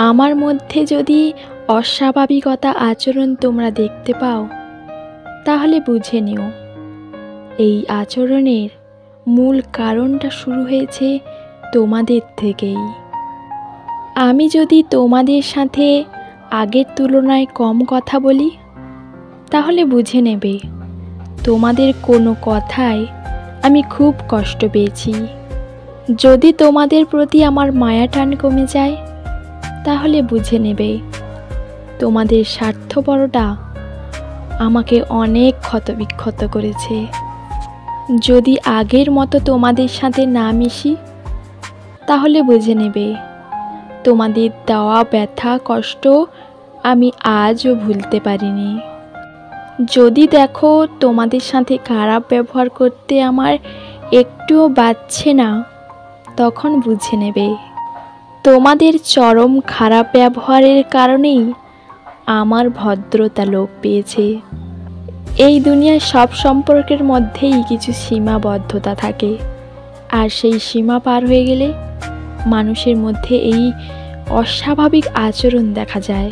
আমার মধ্যে যদি অস্বাভাবিকতা আচরণ তোমরা দেখতে পাও, তাহলে বুঝে নিও এই আচরণের মূল কারণটা শুরু হয়েছে তোমাদের থেকেই। আমি যদি তোমাদের সাথে আগের তুলনায় কম কথা বলি, তাহলে বুঝে নেবে তোমাদের কোনো কথায় আমি খুব কষ্ট পেয়েছি। যদি তোমাদের প্রতি আমার মায়া টান কমে যায়, তাহলে বুঝে নেবে তোমাদের স্বার্থপরতা আমাকে অনেক ক্ষতবিক্ষত করেছে। যদি আগের মতো তোমাদের সাথে না মিশি, তাহলে বুঝে নেবে তোমাদের দেওয়া ব্যথা কষ্ট আমি আজও ভুলতে পারিনি। যদি দেখো তোমাদের সাথে খারাপ ব্যবহার করতে আমার একটুও বাধছে না, তখন বুঝে নেবে তোমাদের চরম খারাপ ব্যবহারের কারণেই আমার ভদ্রতা লোপ পেয়েছে। এই দুনিয়ার সব সম্পর্কের মধ্যেই কিছু সীমাবদ্ধতা থাকে, আর সেই সীমা পার হয়ে গেলে মানুষের মধ্যে এই অস্বাভাবিক আচরণ দেখা যায়।